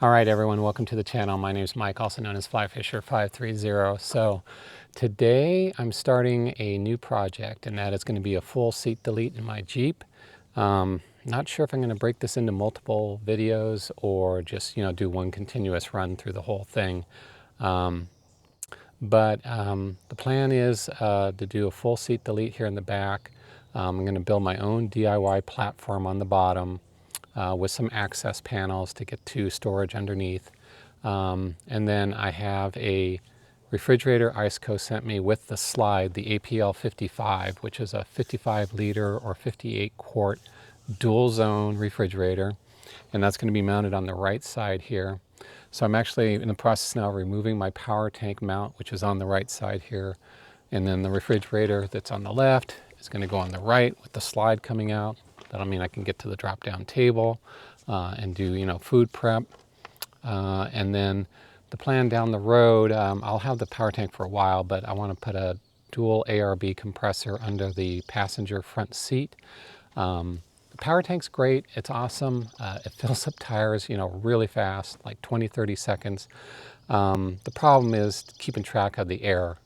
All right, everyone, welcome to the channel. My name is Mike, also known as FlyFisher530. So today I'm starting a new project, and that is going to be a full seat delete in my Jeep. Not sure if I'm going to break this into multiple videos or just, do one continuous run through the whole thing. But the plan is to do a full seat delete here in the back. I'm going to build my own DIY platform on the bottom with some access panels to get to storage underneath. And then I have a refrigerator IceCo sent me with the slide, the APL 55, which is a 55 liter or 58 quart dual zone refrigerator. And that's going to be mounted on the right side here. So I'm actually in the process now of removing my power tank mount, which is on the right side here. And then the refrigerator that's on the left is going to go on the right with the slide coming out. That'll mean I can get to the drop down table and do, food prep. And then the plan down the road, I'll have the power tank for a while, but I want to put a dual ARB compressor under the passenger front seat. The power tank's great. It's awesome. It fills up tires, really fast, like 20-30 seconds. The problem is keeping track of the air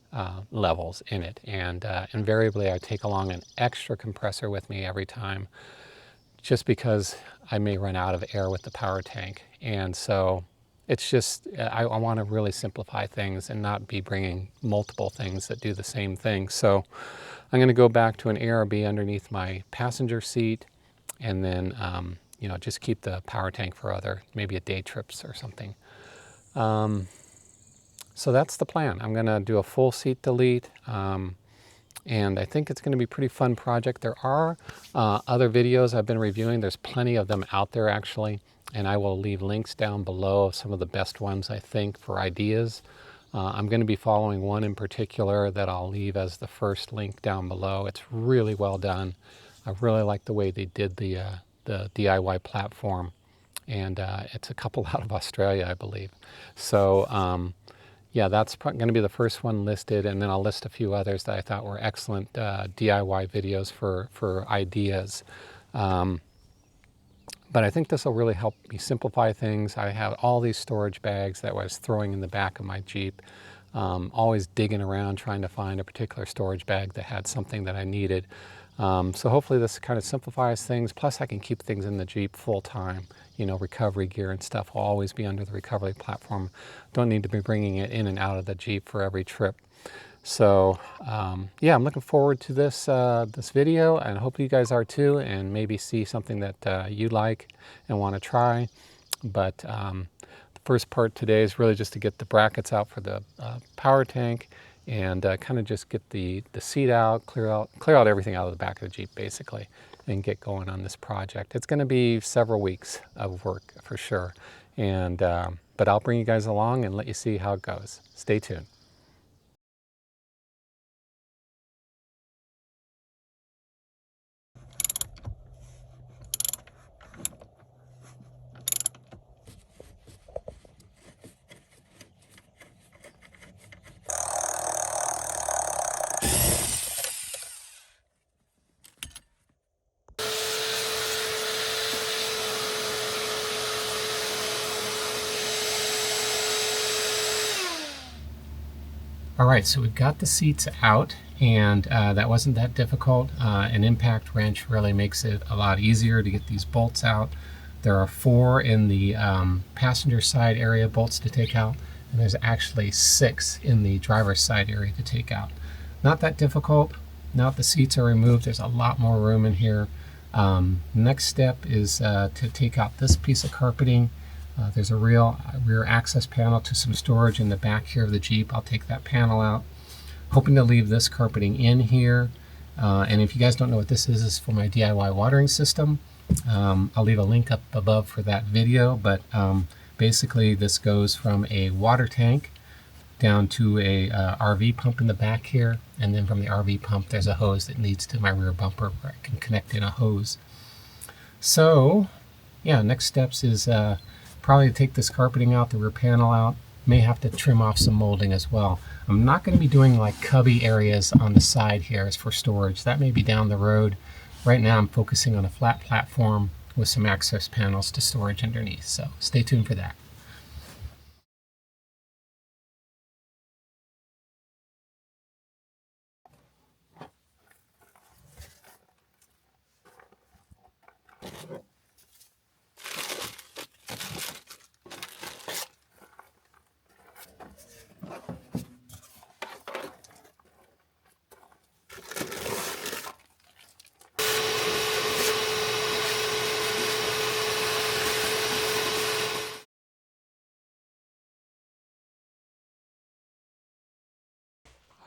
levels in it, and invariably I take along an extra compressor with me every time, just because I may run out of air with the power tank. And so it's just, I want to really simplify things and not be bringing multiple things that do the same thing. So I'm going to go back to an ARB underneath my passenger seat, and then just keep the power tank for maybe a day trips or something. So that's the plan. I'm going to do a full seat delete, and I think it's going to be a pretty fun project. There are other videos I've been reviewing. There's plenty of them out there, actually, and I will leave links down below of some of the best ones, I think, for ideas. I'm going to be following one in particular that I'll leave as the first link down below. It's really well done. I really like the way they did the DIY platform, and it's a couple out of Australia, I believe. So yeah, that's going to be the first one listed, and then I'll list a few others that I thought were excellent DIY videos for ideas. But I think this will really help me simplify things. I have all these storage bags that I was throwing in the back of my Jeep, always digging around trying to find a particular storage bag that had something that I needed. So hopefully this kind of simplifies things. Plus I can keep things in the Jeep full time. Recovery gear and stuff will always be under the recovery platform. Don't need to be bringing it in and out of the Jeep for every trip. So yeah, I'm looking forward to this video, and I hope you guys are too, and maybe see something that you like and want to try. But the first part today is really just to get the brackets out for the power tank, and kind of just get the seat out, clear out everything out of the back of the Jeep basically, and get going on this project. It's going to be several weeks of work for sure, and but I'll bring you guys along and let you see how it goes. Stay tuned. All right, so we've got the seats out, and that wasn't that difficult. An impact wrench really makes it a lot easier to get these bolts out. There are 4 in the passenger side area bolts to take out, and there's actually 6 in the driver's side area to take out. Not that difficult. Now that the seats are removed, there's a lot more room in here. Next step is to take out this piece of carpeting. There's a rear access panel to some storage in the back here of the Jeep. I'll take that panel out. Hoping to leave this carpeting in here. And if you guys don't know what this is for my DIY watering system. I'll leave a link up above for that video, but basically this goes from a water tank down to a RV pump in the back here, and then from the RV pump there's a hose that leads to my rear bumper where I can connect in a hose. So yeah, next steps is probably to take this carpeting out, the rear panel out. May have to trim off some molding as well. I'm not going to be doing like cubby areas on the side here as for storage. That may be down the road. Right now I'm focusing on a flat platform with some access panels to storage underneath, so stay tuned for that.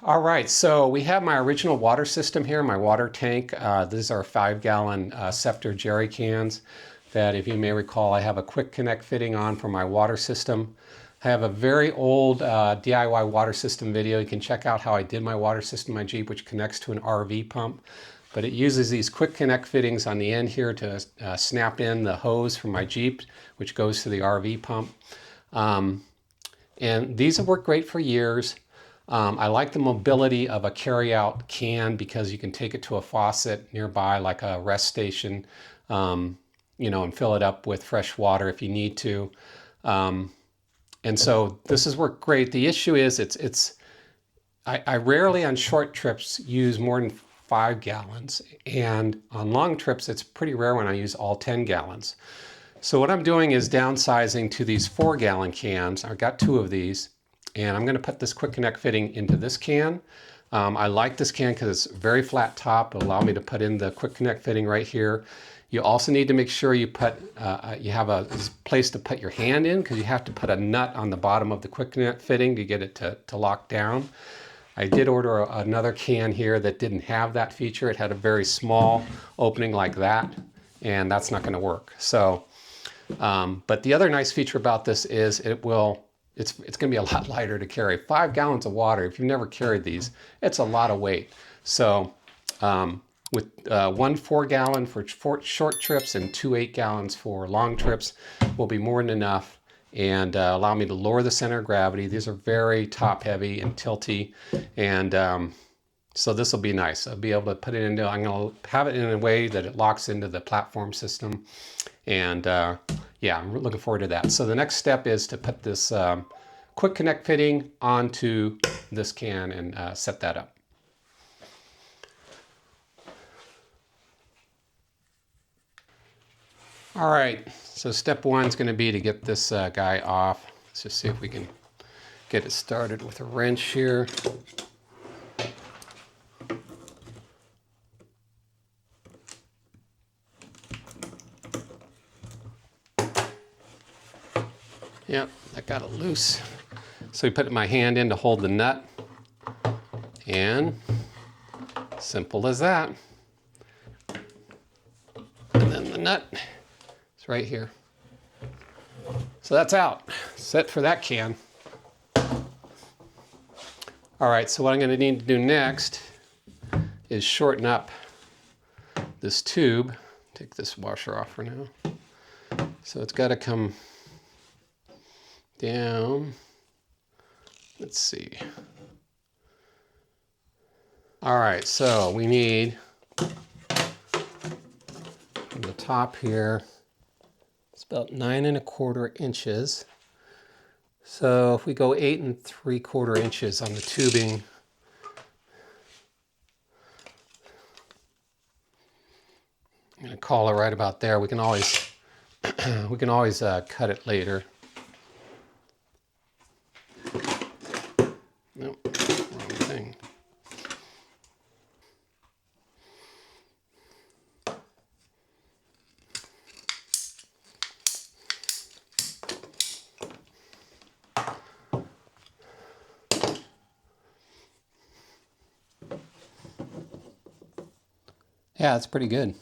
All right, so we have my original water system here, my water tank. These are 5-gallon Scepter jerry cans that, if you may recall, I have a quick connect fitting on for my water system. I have a very old DIY water system video. You can check out how I did my water system in my Jeep, which connects to an RV pump. But it uses these quick connect fittings on the end here to snap in the hose from my Jeep, which goes to the RV pump. And these have worked great for years. I like the mobility of a carry-out can because you can take it to a faucet nearby, like a rest station, you know, and fill it up with fresh water if you need to. And so this has worked great. The issue is I rarely on short trips use more than 5 gallons. And on long trips, it's pretty rare when I use all 10 gallons. So what I'm doing is downsizing to these 4-gallon cans. I've got 2 of these. And I'm going to put this quick connect fitting into this can. I like this can because it's very flat top. It'll allow me to put in the quick connect fitting right here. You also need to make sure you put you have a place to put your hand in, because you have to put a nut on the bottom of the quick connect fitting to get it to lock down. I did order another can here that didn't have that feature. It had a very small opening like that, and that's not going to work. So, but the other nice feature about this is it's going to be a lot lighter to carry. 5 gallons of water, if you've never carried these, it's a lot of weight. So with 1 4-gallon for short trips and 2 8-gallons for long trips will be more than enough, and allow me to lower the center of gravity. These are very top heavy and tilty, and so this will be nice. I'll be able to put it into, I'm going to have it in a way that it locks into the platform system, and yeah, I'm looking forward to that. So the next step is to put this quick connect fitting onto this can and set that up. All right, so step 1 is going to be to get this guy off. Let's just see if we can get it started with a wrench here. Yep, I got it loose. So we put my hand in to hold the nut, and simple as that. And then the nut is right here. So that's out, set for that can. All right, so what I'm going to need to do next is shorten up this tube. Take this washer off for now. So it's got to come down. Let's see. All right, so we need from the top here, it's about 9 1/4 inches. So if we go 8 3/4 inches on the tubing, I'm going to call it right about there. We can always cut it later. Nope, wrong thing. Yeah, that's pretty good.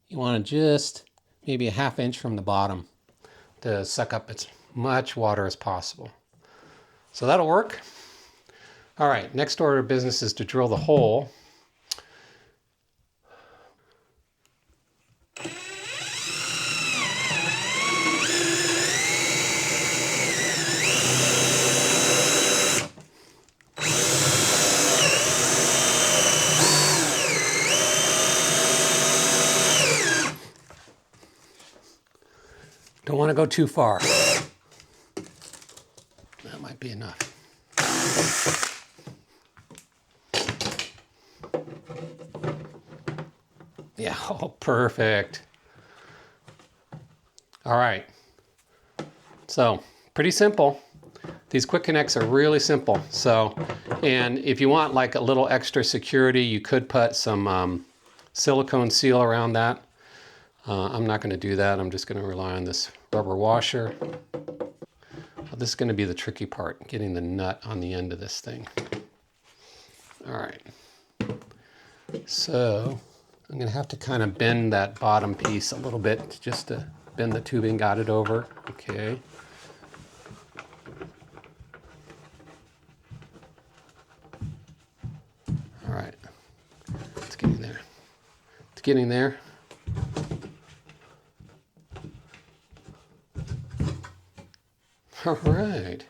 You want to just maybe a 1/2 inch from the bottom to suck up as much water as possible. So that'll work. All right, next order of business is to drill the hole. Don't want to go too far. That might be enough. Yeah, oh, perfect. All right. So, pretty simple. These quick connects are really simple. So, and if you want like a little extra security, you could put some silicone seal around that. I'm not going to do that. I'm just going to rely on this rubber washer. this is going to be the tricky part, getting the nut on the end of this thing. All right. So I'm going to have to kind of bend that bottom piece a little bit just to bend the tubing, got it over. Okay. All right. It's getting there. It's getting there. All right.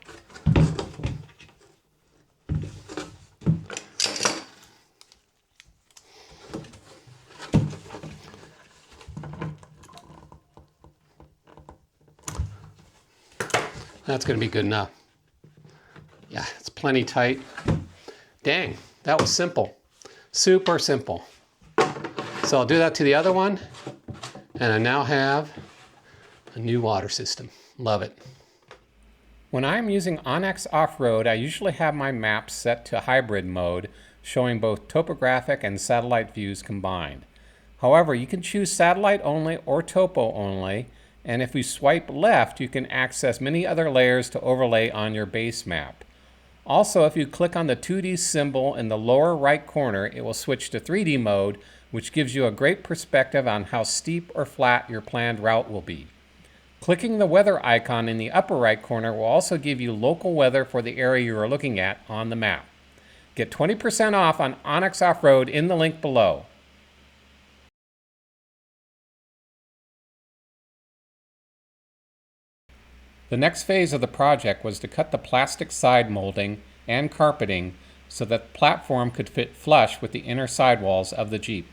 That's going to be good enough. Yeah, it's plenty tight. Dang, that was simple. Super simple. So I'll do that to the other one, and I now have a new water system. Love it. When I'm using Onyx Offroad, I usually have my maps set to hybrid mode, showing both topographic and satellite views combined. However, you can choose satellite only or topo only, and if we swipe left, you can access many other layers to overlay on your base map. Also, if you click on the 2D symbol in the lower right corner, it will switch to 3D mode, which gives you a great perspective on how steep or flat your planned route will be. Clicking the weather icon in the upper right corner will also give you local weather for the area you are looking at on the map. Get 20% off on Onyx Offroad in the link below. The next phase of the project was to cut the plastic side molding and carpeting so that the platform could fit flush with the inner sidewalls of the Jeep.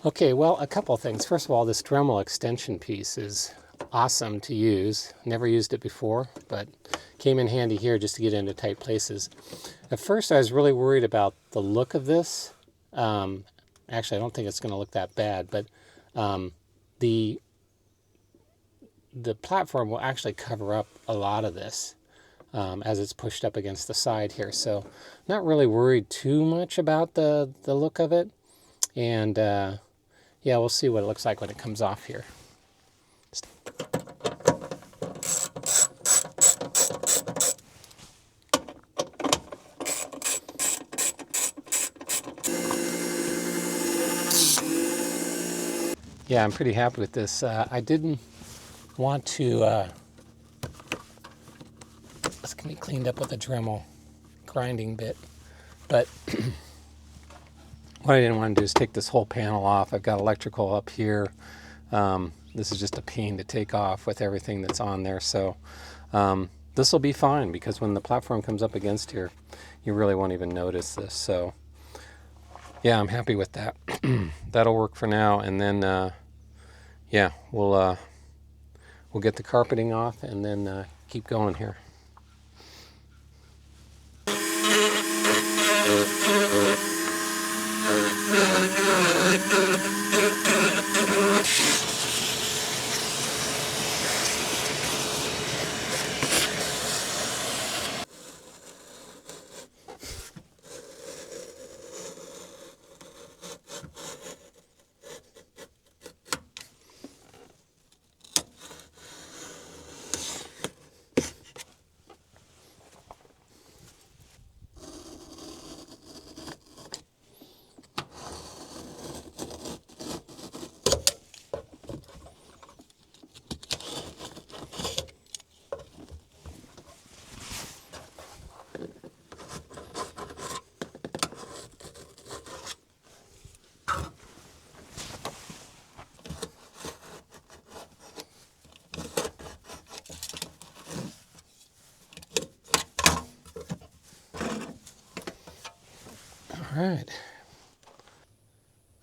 Okay, well, a couple things. First of all, this Dremel extension piece is awesome to use. Never used it before, but came in handy here just to get into tight places. At first, I was really worried about the look of this. Actually, I don't think it's going to look that bad, but the platform will actually cover up a lot of this as it's pushed up against the side here. So not really worried too much about the look of it. And yeah, we'll see what it looks like when it comes off here. Yeah, I'm pretty happy with this. I didn't want to, this can be cleaned up with a Dremel grinding bit, but what I didn't want to do is take this whole panel off. I've got electrical up here. This is just a pain to take off with everything that's on there. So this will be fine because when the platform comes up against here, you really won't even notice this. So yeah, I'm happy with that. That'll work for now. And then, yeah, we'll get the carpeting off and then keep going here.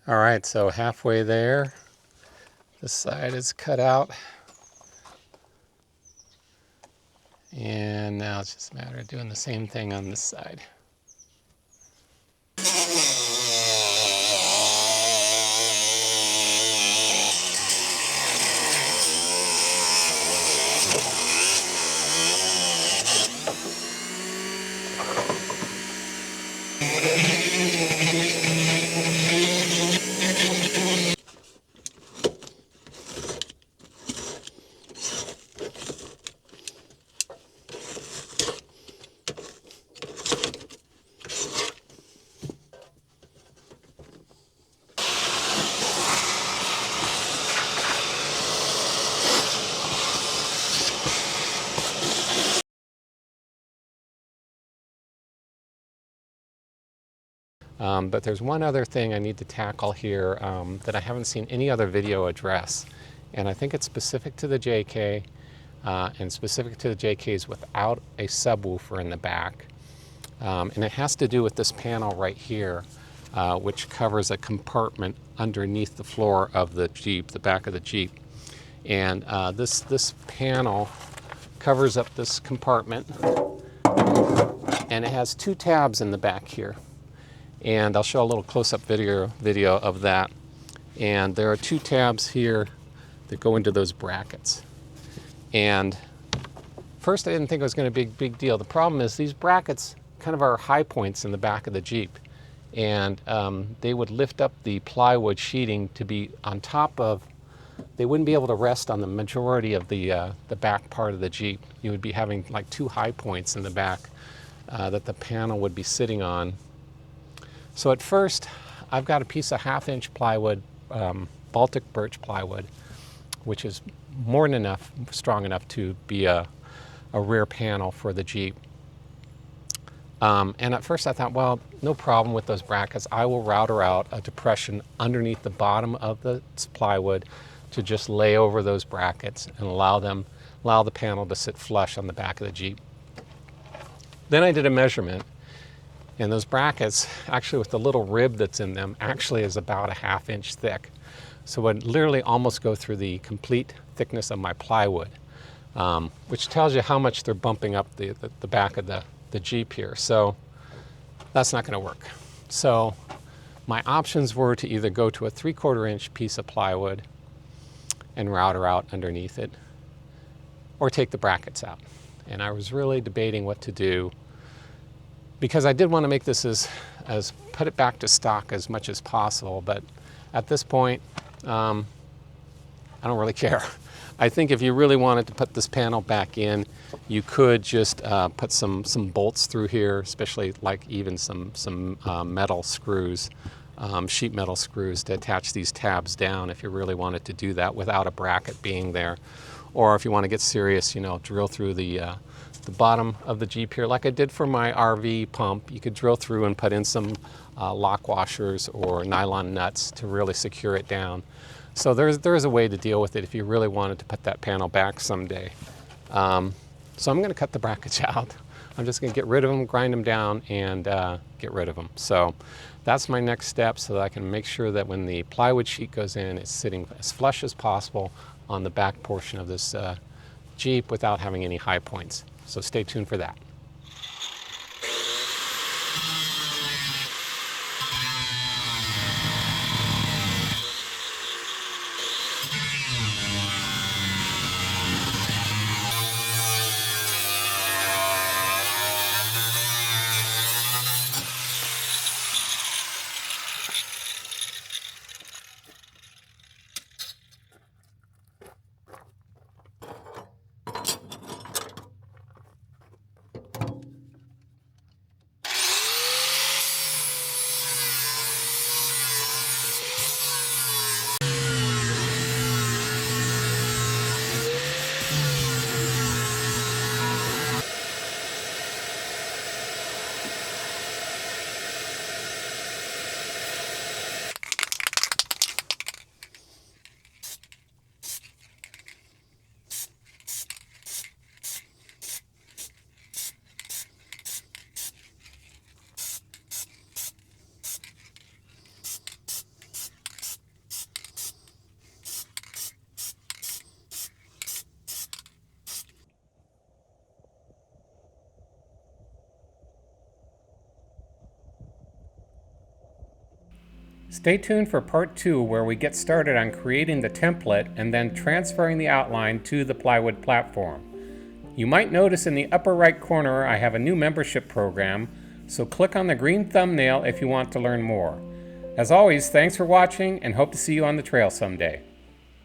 All right, so halfway there, this side is cut out. And now it's just a matter of doing the same thing on this side. But there's one other thing I need to tackle here that I haven't seen any other video address. And I think it's specific to the JK and specific to the JKs without a subwoofer in the back. And it has to do with this panel right here, which covers a compartment underneath the floor of the Jeep, the back of the Jeep. And this panel covers up this compartment, and it has two tabs in the back here. And I'll show a little close-up video of that. And there are two tabs here that go into those brackets. And first I didn't think it was going to be a big deal. The problem is these brackets kind of are high points in the back of the Jeep. And they would lift up the plywood sheeting to be on top of, they wouldn't be able to rest on the majority of the back part of the Jeep. You would be having like two high points in the back that the panel would be sitting on. So at first, I've got a piece of 1/2-inch plywood, Baltic Birch plywood, which is more than enough, strong enough to be a rear panel for the Jeep. And at first I thought, well, no problem with those brackets. I will router out a depression underneath the bottom of the plywood to just lay over those brackets and allow the panel to sit flush on the back of the Jeep. Then I did a measurement, and those brackets, actually with the little rib that's in them, actually is about a 1/2 inch thick. So it would literally almost go through the complete thickness of my plywood, which tells you how much they're bumping up the back of the Jeep here. So that's not going to work. So my options were to either go to a 3/4 inch piece of plywood and router out underneath it, or take the brackets out. And I was really debating what to do, because I did want to make this as put it back to stock as much as possible. But at this point, I don't really care. I think if you really wanted to put this panel back in, you could just put some bolts through here, especially like even some metal screws, sheet metal screws to attach these tabs down if you really wanted to do that without a bracket being there. Or if you want to get serious, drill through the bottom of the Jeep here, like I did for my RV pump. You could drill through and put in some lock washers or nylon nuts to really secure it down. So there is a way to deal with it if you really wanted to put that panel back someday. So I'm going to cut the brackets out. I'm just going to get rid of them, grind them down, and get rid of them. So that's my next step, so that I can make sure that when the plywood sheet goes in, it's sitting as flush as possible on the back portion of this Jeep without having any high points. So stay tuned for that. Stay tuned for part 2, where we get started on creating the template and then transferring the outline to the plywood platform. You might notice in the upper right corner I have a new membership program, so click on the green thumbnail if you want to learn more. As always, thanks for watching, and hope to see you on the trail someday.